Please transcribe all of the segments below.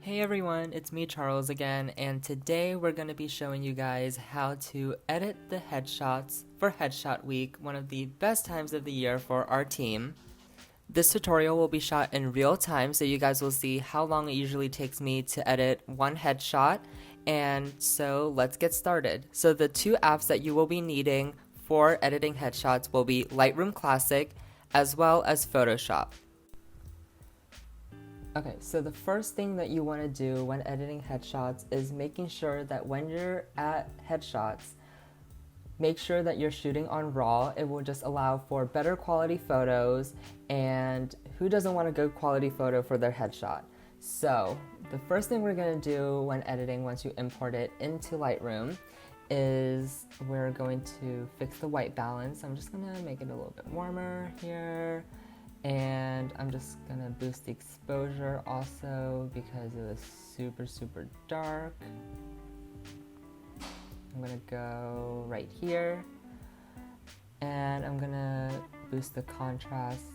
Hey everyone, it's me Charles again, and today we're going to be showing you guys how to edit the headshots for Headshot Week, one of the best times of the year for our team. This tutorial will be shot in real time, so you guys will see how long it usually takes me to edit one headshot, and so let's get started. So the two apps that you will be needing for editing headshots will be Lightroom Classic as well as Photoshop. Okay, so the first thing that you want to do when editing headshots is making sure that when you're at headshots, make sure that you're shooting on RAW. It will just allow for better quality photos, and who doesn't want a good quality photo for their headshot? So the first thing we're going to do when editing, once you import it into Lightroom, is we're going to fix the white balance. I'm just going to make it a little bit warmer here. And I'm just gonna boost the exposure also because it was super dark. I'm gonna go right here, and I'm gonna boost the contrast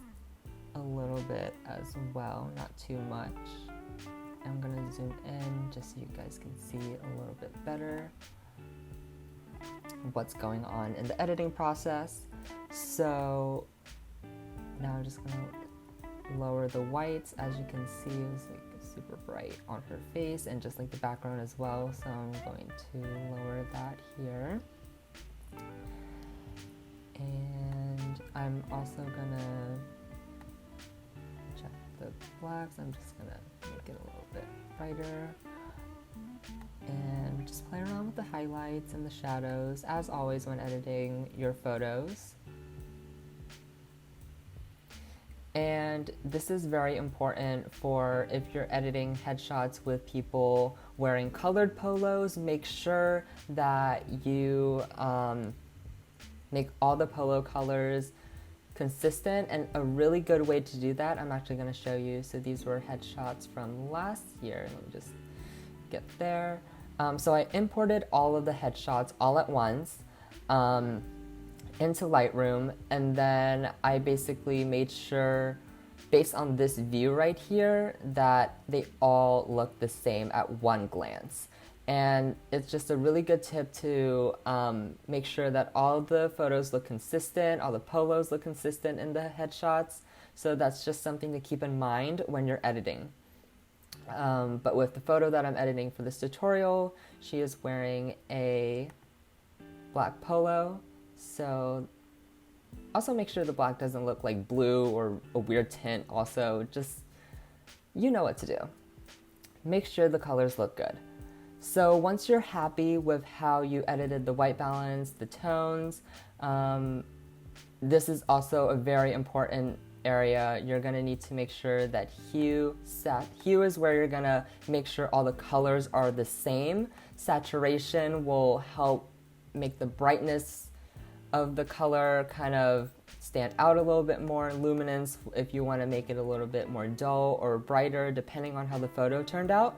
a little bit as well, not too much. I'm gonna zoom in just so you guys can see a little bit better what's going on in the editing process. So now I'm just gonna lower the whites. As you can see, it was like super bright on her face and just like the background as well. So I'm going to lower that here. And I'm also gonna check the blacks. I'm just gonna make it a little bit brighter. And just play around with the highlights and the shadows, as always when editing your photos. And this is very important for if you're editing headshots with people wearing colored polos. Make sure that you make all the polo colors consistent, and a really good way to do that, I'm actually going to show you. So these were headshots from last year. Let me just get there. So I imported all of the headshots all at once into Lightroom, and then I basically made sure, based on this view right here, that they all look the same at one glance. And it's just a really good tip to make sure that all the photos look consistent, all the polos look consistent in the headshots. So that's just something to keep in mind when you're editing. But with the photo that I'm editing for this tutorial, she is wearing a black polo. So also make sure the black doesn't look like blue or a weird tint. Also, just, you know what to do. Make sure the colors look good. So once you're happy with how you edited the white balance, the tones, this is also a very important area. You're gonna need to make sure that hue is where you're gonna make sure all the colors are the same. Saturation will help make the brightness of the color kind of stand out a little bit more. Luminance, if you want to make it a little bit more dull or brighter, depending on how the photo turned out.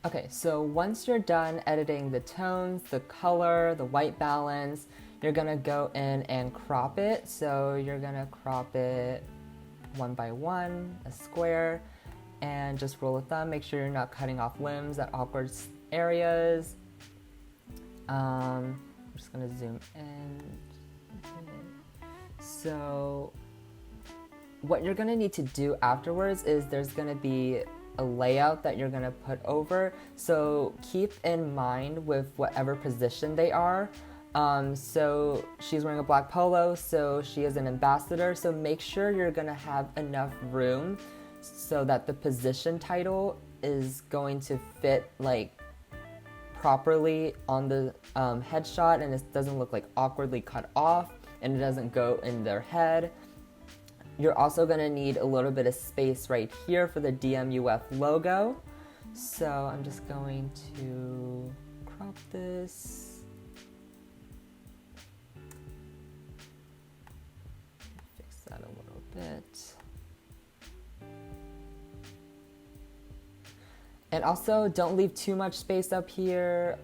Okay, so once you're done editing the tones, the color, the white balance, you're gonna go in and crop it. So you're gonna crop it one by one, a square, and just roll a thumb. Make sure you're not cutting off limbs at awkward areas. I'm just gonna zoom in. So what you're gonna need to do afterwards is there's gonna be a layout that you're gonna put over. So keep in mind with whatever position they are. So she's wearing a black polo, so she is an ambassador. So make sure you're gonna have enough room so that the position title is going to fit like properly on the headshot, and it doesn't look like awkwardly cut off, and it doesn't go in their head. You're also gonna need a little bit of space right here for the DMUF logo. So I'm just going to crop this. Fix that a little bit. And also, don't leave too much space up here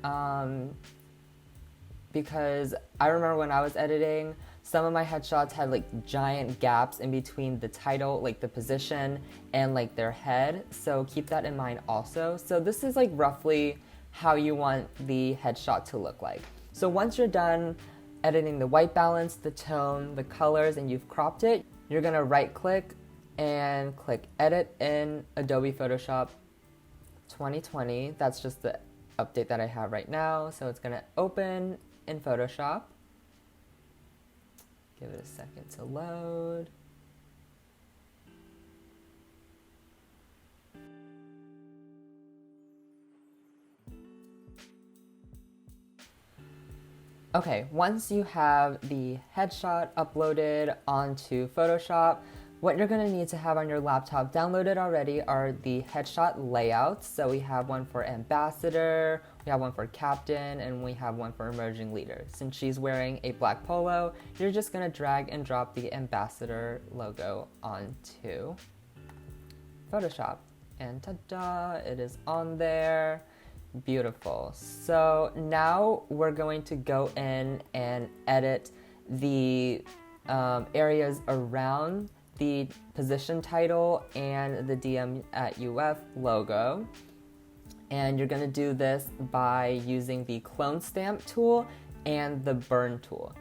because I remember when I was editing, some of my headshots had like giant gaps in between the title, like the position, and like their head. So keep that in mind also. So this is like roughly how you want the headshot to look like. So once you're done editing the white balance, the tone, the colors, and you've cropped it, you're gonna right click and click edit in Adobe Photoshop 2020. That's just the update that I have right now. So it's gonna open in Photoshop. Give it a second to load. Okay, once you have the headshot uploaded onto Photoshop, what you're gonna need to have on your laptop downloaded already are the headshot layouts. So we have one for ambassador, we have one for captain, and we have one for emerging leader. Since she's wearing a black polo, you're just gonna drag and drop the ambassador logo onto Photoshop. And ta-da, it is on there. Beautiful. So now we're going to go in and edit the areas around the position title and the DM at UF logo. And you're going to do this by using the clone stamp tool and the burn tool.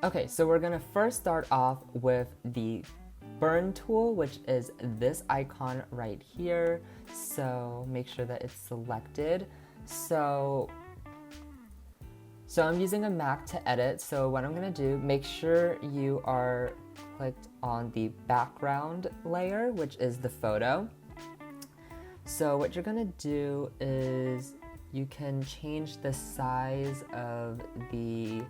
Okay, so we're going to first start off with the burn tool, which is this icon right here. So make sure that it's selected. So I'm using a Mac to edit. So what I'm going to do, make sure you are clicked on the background layer, which is the photo. So what you're going to do is you can change the size of the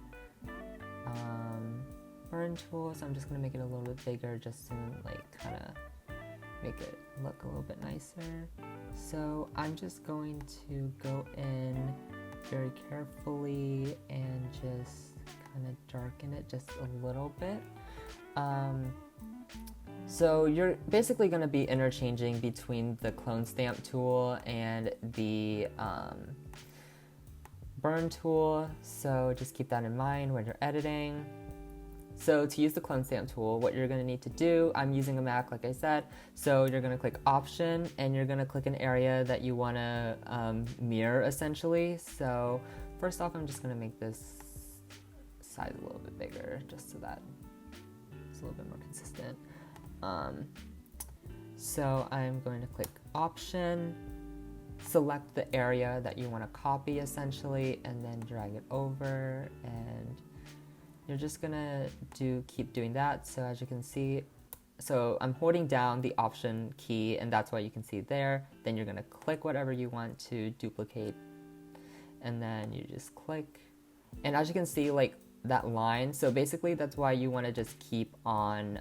burn tool. So I'm just going to make it a little bit bigger just to like kind of make it look a little bit nicer. So I'm just going to go in very carefully and just kind of darken it just a little bit. So you're basically going to be interchanging between the clone stamp tool and the burn tool, so just keep that in mind when you're editing. So to use the clone stamp tool, what you're going to need to do, I'm using a Mac like I said, so you're going to click option and you're going to click an area that you want to mirror essentially. So first off, I'm just going to make this size a little bit bigger just so that it's a little bit more consistent. So I'm going to click option, select the area that you want to copy essentially, and then drag it over, and you're just gonna keep doing that. So as you can see, so I'm holding down the option key, and that's why you can see there. Then you're gonna click whatever you want to duplicate, and then you just click, and as you can see, like that line, so basically that's why you want to just keep on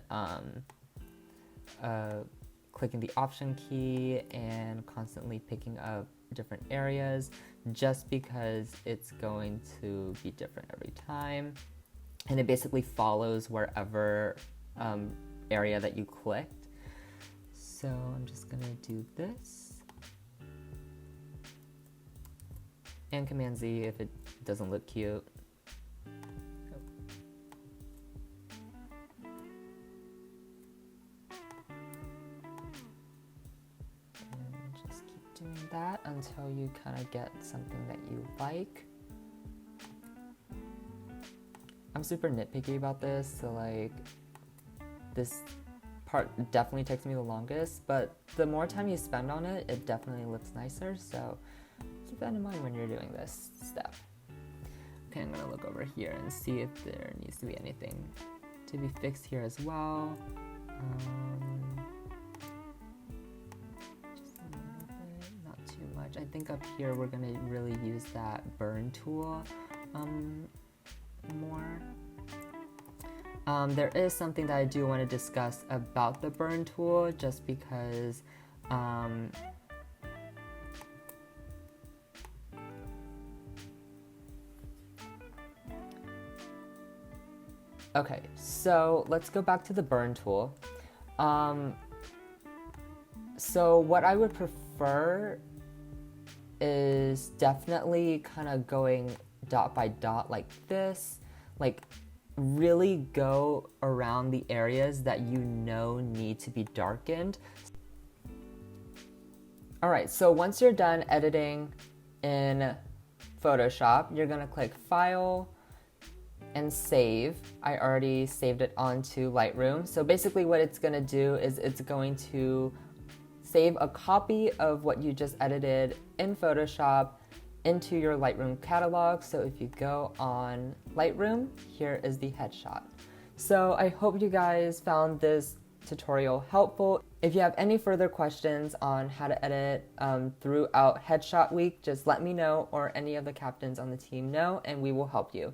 clicking the option key and constantly picking up different areas, just because it's going to be different every time, and it basically follows wherever area that you clicked. So I'm just gonna do this and Command Z if it doesn't look cute. Doing that until you kind of get something that you like. I'm super nitpicky about this, so like this part definitely takes me the longest, but the more time you spend on it, it definitely looks nicer, so keep that in mind when you're doing this step. Okay, I'm gonna look over here and see if there needs to be anything to be fixed here as well. I think up here we're going to really use that burn tool more. There is something that I do want to discuss about the burn tool, just because okay, so let's go back to the burn tool. So what I would prefer is definitely kind of going dot by dot like this. Like really go around the areas that you know need to be darkened. Alright, so once you're done editing in Photoshop, you're gonna click File and Save. I already saved it onto Lightroom. So basically what it's gonna do is it's going to save a copy of what you just edited in Photoshop into your Lightroom catalog. So if you go on Lightroom, here is the headshot. So I hope you guys found this tutorial helpful. If you have any further questions on how to edit throughout Headshot Week, just let me know or any of the captains on the team know, and we will help you.